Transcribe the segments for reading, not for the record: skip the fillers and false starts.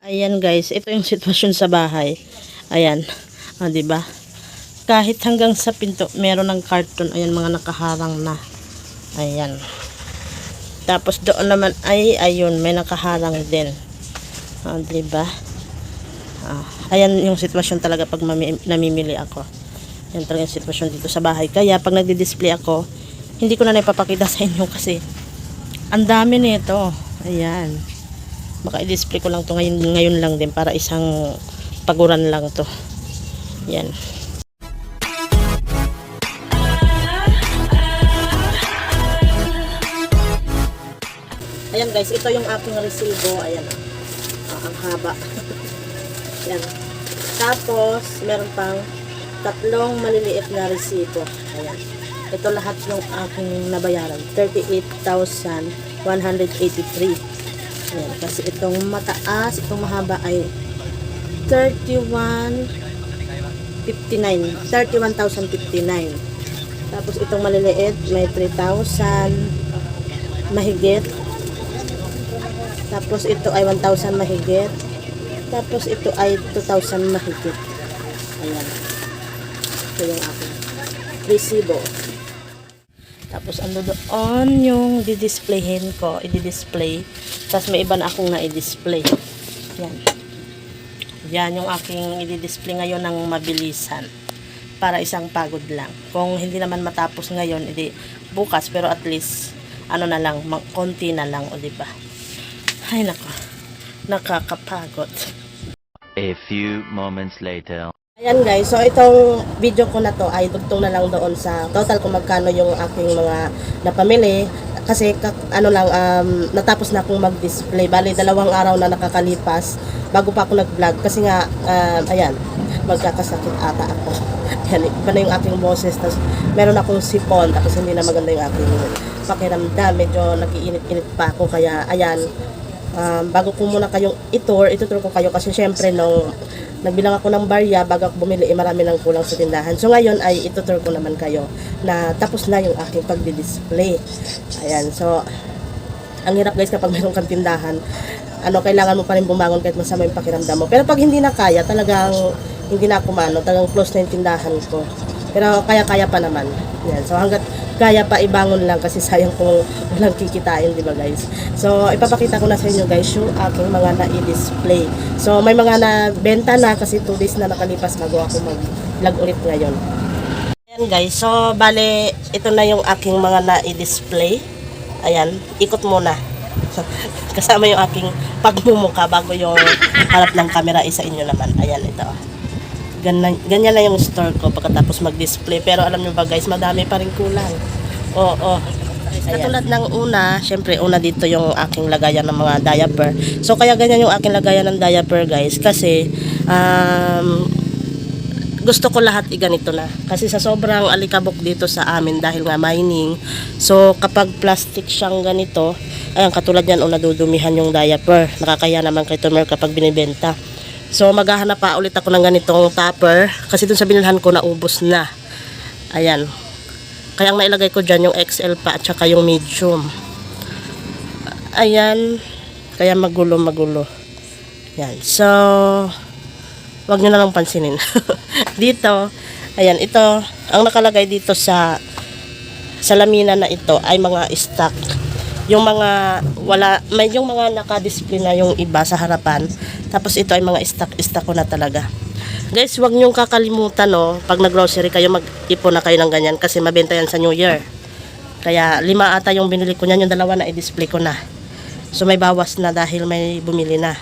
Ayan guys, ito yung sitwasyon sa bahay. Ayan, 'di ba? Kahit hanggang sa pinto, meron ng karton. Ayan, mga nakaharang na. Ayan. Tapos doon naman ay ayun, may nakaharang din. 'Di ba? Ayan yung sitwasyon talaga pag namimili ako. Ayan talaga yung sitwasyon dito sa bahay. Kaya pag nagdi-display ako, hindi ko na naipapakita sa inyo kasi ang dami nito. Ayan. Baka i-display ko lang to ngayon lang din para isang paguran lang to. Yan. Ayan guys, ito yung aking resibo. Ayan. Ang haba. Yan. Tapos, meron pang tatlong maliliit na resibo. Ayan. Ito lahat yung aking nabayaran. 38,183. Ayan, kasi itong mataas, itong mahaba ay 31,059. Tapos itong maliliit may 3,000 mahigit. Tapos ito ay 1,000 mahigit. Tapos ito ay 2,000 mahigit. Ayan. Ito yung aking resibo. Tapos ando doon yung di-displayhin ko, i-display. Tapos may iba na akong na-i-display. Yan. Yan yung aking i-display ngayon ng mabilisan. Para isang pagod lang. Kung hindi naman matapos ngayon, edi bukas. Pero at least, ano na lang, konti na lang, o diba? Ay nako, nakakapagod. A few moments later. Ayan guys, so itong video ko na to ay dugtong na lang doon sa total kung magkano yung aking mga napamili. Kasi natapos na akong mag-display. Bali, 2 araw na nakakalipas bago pa ako nag-vlog. Kasi nga, ayan, magkakasakit ata ako. Ayan, iba na yung aking boses. Tapos meron akong sipon. Tapos hindi na maganda yung aking pakiramdam. Medyo nag-iinit-init pa ako. Kaya, ayan, bago ko muna kayong itutur ko kayo. Kasi syempre, nung nagbilang ako ng barya bago ako bumili, marami nang kulang sa tindahan. So ngayon ay itutur ko naman kayo na tapos na yung aking pagdi-display. Ayan, so ang hirap guys kapag mayroon kang tindahan, kailangan mo pa rin bumangon kahit masama yung pakiramdam mo. Pero pag hindi na kaya, talagang hindi na ako talagang close na yung tindahan ko. Pero kaya-kaya pa naman. Yan, so hanggat kaya pa ibangon lang kasi sayang kung walang kikitain, di ba guys? So ipapakita ko na sa inyo guys yung aking mga na-i-display. So may mga na-benta na kasi 2 days na nakalipas bago ako mag-vlog ulit ngayon. Ayan guys, so bale ito na yung aking mga na-i-display. Ayan, ikot muna. So, kasama yung aking pagmumuka bago yung harap ng camera isa inyo naman. Ayan, ito. Ganyan na yung store ko pagkatapos mag-display. Pero alam nyo ba guys, madami pa rin kulang. Oo. Katulad ng una, syempre una dito yung aking lagayan ng mga diaper. So kaya ganyan yung aking lagayan ng diaper guys. Kasi gusto ko lahat ganito na. Kasi sa sobrang alikabok dito sa amin dahil nga mining. So kapag plastic siyang ganito, ayan katulad yan nadudumihan yung diaper. Nakakaya naman kay Tomer kapag binibenta. So maghahanap pa ulit ako ng ganitong topper kasi dun sa binilhan ko naubos na. Ayan. Kaya ang nailagay ko dyan yung XL pa at saka yung medium. Ayan. Kaya magulo. Yan. So wag nyo na lang pansinin. Dito, ayan, ito ang nakalagay dito sa lamina na ito ay mga stock. Yung mga yung mga naka-display na yung iba sa harapan. Tapos ito ay mga stock ko na talaga. Guys, wag niyong kakalimutan pag nag-grocery kayo, mag-ipon na kayo ng ganyan kasi mabenta yan sa New Year. Kaya 5 ata yung binili ko niyan, yung 2 na i-display ko na. So may bawas na dahil may bumili na.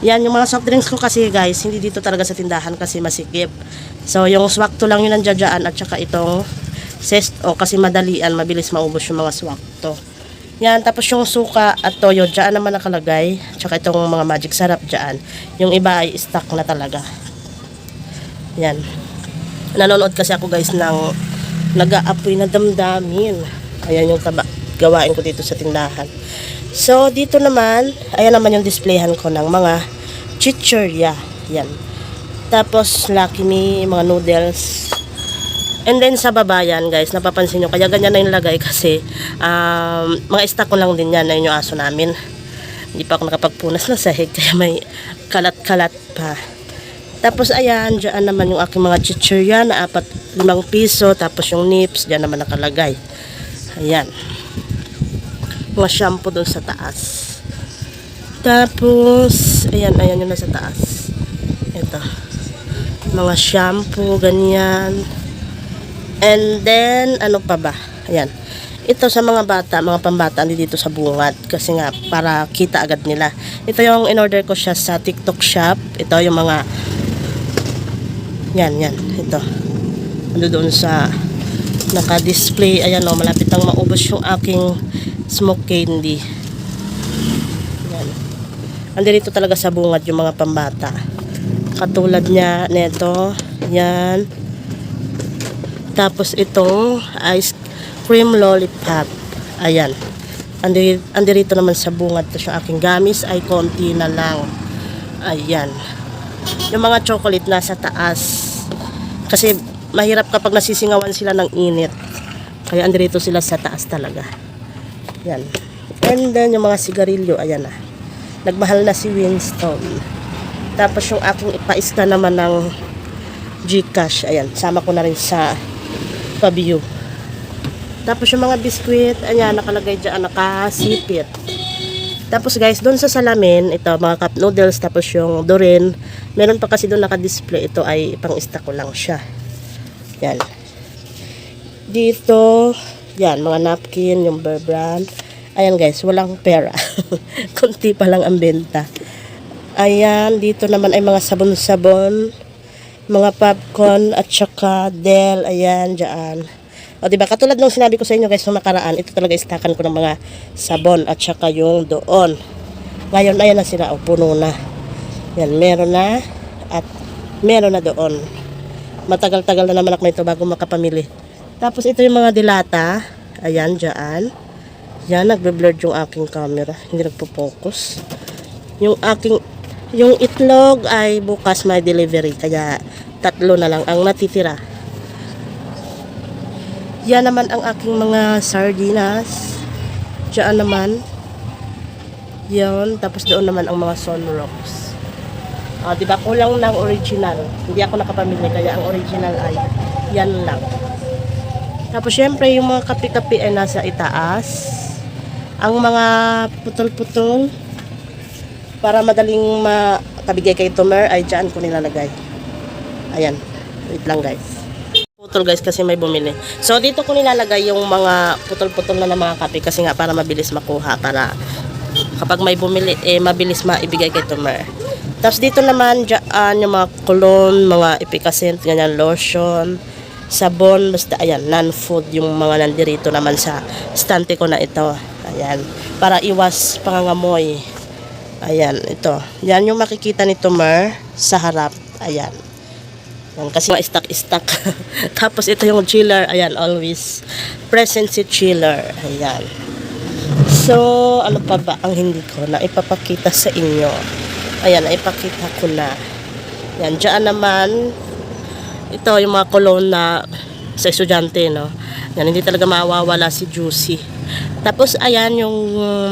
Yan, yung mga soft drinks ko kasi guys, hindi dito talaga sa tindahan kasi masikip. So yung swakto lang yun nandiyan at saka itong Zesto kasi madalian, mabilis maubos yung mga swakto. Yan, tapos yung suka at toyo, dyan naman nakalagay. Tsaka itong mga magic sarap dyan. Yung iba ay stock na talaga. Yan. Nanonood kasi ako guys ng nag-aapoy na damdamin. Ayan yung gawain ko dito sa tindahan. So, dito naman, ayan naman yung displayhan ko ng mga chichirya. Yan. Tapos, Lucky Me, mga noodles. And then sa baba yan guys, napapansin nyo, kaya ganyan na yung lagay kasi mga stock ko lang din yan na yung aso namin. Hindi pa ako nakapagpunas ng sahig kaya may kalat-kalat pa. Tapos ayan, dyan naman yung aking mga chichirya na 4-5 piso. Tapos yung nips, dyan naman nakalagay. Ayan. Mga shampoo dun sa taas. Tapos, ayan yung nasa taas. Ito. Mga shampoo, ganyan. And then, ano pa ba? Ayan. Ito sa mga bata, mga pambata, hindi dito sa bungad. Kasi nga, para kita agad nila. Ito yung in-order ko siya sa TikTok shop. Ito yung mga yan, ito. Ando doon sa naka-display. Ayan o, malapit nang maubos yung aking smoke candy. Yan. Ando dito talaga sa bungad yung mga pambata. Katulad niya, neto. Yan. Tapos itong ice cream lollipop. Ayan. Ando dito naman sa bungad. Tapos yung aking gamis ay konti na lang. Ayan. Yung mga chocolate nasa taas. Kasi mahirap kapag nasisingawan sila ng init. Kaya andito sila sa taas talaga. Yan. And then yung mga sigarilyo, ayan na. Nagmahal na si Winston. Tapos yung aking ipaiska naman ng GCash, ayan. Sama ko na rin sa pa-view. Tapos yung mga biskwit, ayan, nakalagay dyan, nakasipit. Tapos guys, doon sa salamin, ito, mga cup noodles, tapos yung Dorin, meron pa kasi doon naka-display, ito ay pang-stock ko lang siya. Yan. Dito, yan, mga napkin, yung Bear Brand. Ayan guys, walang pera. Kunti pa lang ang benta. Ayan, dito naman ay mga sabon-sabon, mga popcorn, at saka Del, ayan, dyan. O diba, katulad nung sinabi ko sa inyo guys nung nakaraan, ito talaga istakan ko ng mga sabon at saka yung doon. Ngayon, ayan na sila, o puno na. Yan, meron na at meron na doon. Matagal-tagal na naman ako nito bago makapamili. Tapos ito yung mga dilata. Ayan, dyan. Yan, nagbe-blurred yung aking camera. Hindi nagpo-focus. Yung itlog ay bukas may delivery. Kaya 3 na lang ang natitira. Yan naman ang aking mga sardinas. Diyan naman. Yan. Tapos doon naman ang mga sunrocks. Diba? Kulang ng original. Hindi ako nakapamili. Kaya ang original ay yan lang. Tapos syempre yung mga kape-kape ay nasa itaas. Ang mga putol-putol para madaling makabigay kay Tomer ay dyan ko nilalagay. Ayan. Wait lang guys. Putol guys kasi may bumili. So dito ko nilalagay yung mga putol-putol na ng mga kape kasi nga para mabilis makuha, para kapag may bumili mabilis maibigay kay Tomer. Tapos dito naman dyan yung mga cologne, mga efficacent, ganyan, lotion, sabon, basta ayan, non-food yung mga nandirito naman sa stante ko na ito. Ayan, para iwas pangangamoy. Ayan, ito. Yan yung makikita ni Tomer sa harap. Ayan. Kasi mga stock. Tapos ito yung chiller. Ayan, always present si chiller. Ayan. So, ano pa ba ang hindi ko na ipapakita sa inyo? Ayan, naipakita ko na. Ayan, dyan naman, ito yung mga cologne na sa estudyante, no? Yan, hindi talaga mawawala si Juicy. Tapos, ayan yung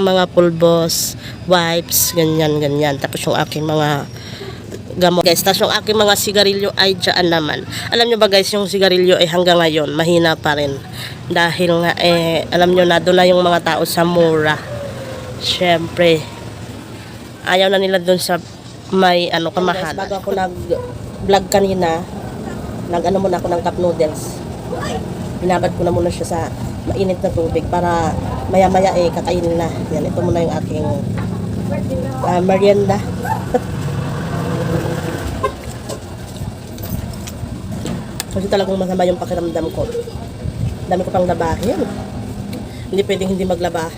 mga pulbos, wipes, ganyan. Tapos yung aking mga gamot guys. Tapos yung aking mga sigarilyo ay dyan naman. Alam nyo ba guys, yung sigarilyo ay hanggang ngayon mahina pa rin. Dahil nga alam nyo na doon na yung mga tao sa mura. Syempre ayaw na nila doon sa may kamahalan. Guys, bago ako nag-vlog kanina, nag-ano muna ako ng cup noodles. Binabad ko na muna siya sa mainit na tubig para maya-maya kakainin na. Yan, ito muna yung aking merienda. Kasi talagang masama yung pakiramdam ko. Dami ko pang labahin. Hindi pwedeng hindi maglaba.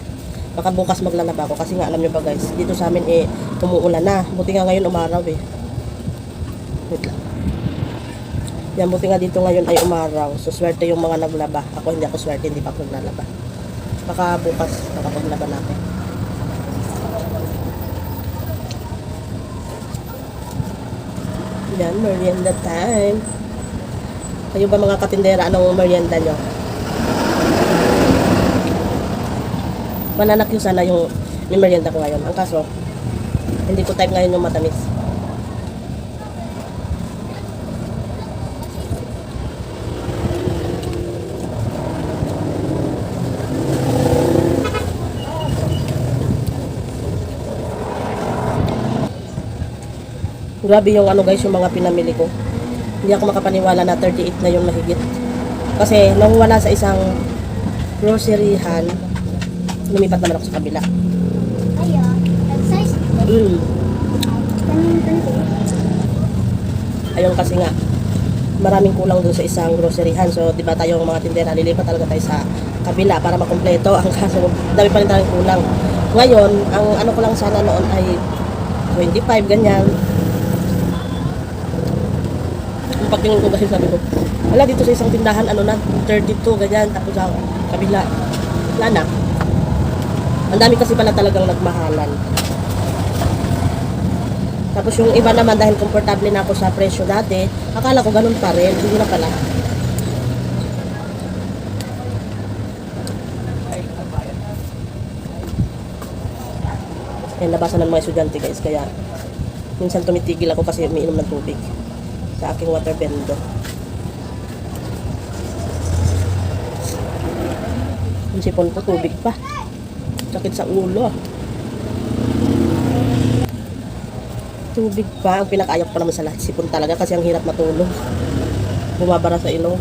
Baka bukas maglalaba ko. Kasi nga alam nyo ba guys, dito sa amin umuulan na. Buti nga ngayon umaraw Wait lang. Yan, buti nga dito ngayon ay umaraw. So swerte yung mga naglaba. Ako hindi ako swerte, hindi pa ako naglalaba. Baka bukas nakapaglaba natin. Yan, merienda time. Kayo ba mga katindera, anong merienda nyo? Mananak yun sana yung May merienda ko ngayon. Ang kaso, hindi ko type ngayon yung matamis. Grabe yung ano guys, yung mga pinamili ko. Hindi ako makapaniwala na 38 na yung mahigit. Kasi nung wala sa isang groceryhan, lumipat naman ako sa kabila. Ayun, nag-size Mm. kanito. Ayun kasi nga, maraming kulang dun sa isang groceryhan. So, di ba tayong mga tindera, lilipat talaga tayo sa kabila para makumpleto. Ang kaso, dami pa rin tayong kulang. Ngayon, ang ano ko lang sana noon ay 25, ganyan. Yung pagtingin ko kasi sabi ko, wala dito sa isang tindahan, ano na, 32, ganyan. Tapos sa kabila, wala na. Ang dami kasi pala talagang nagmahalan. Tapos yung iba naman dahil komportable na ako sa presyo dati, akala ko ganun pa rin, hindi na pala. Yan, labasan ng mga estudyante guys, kaya minsan tumitigil ako kasi umiinom ng tubig sa aking water bendo. Yung sipon ko, tubig pa. Sakit sa ulo. Tubig pa, ang pinakaayak pa naman sa lahat, sipon talaga kasi ang hirap matulog. Bumabara sa ilong.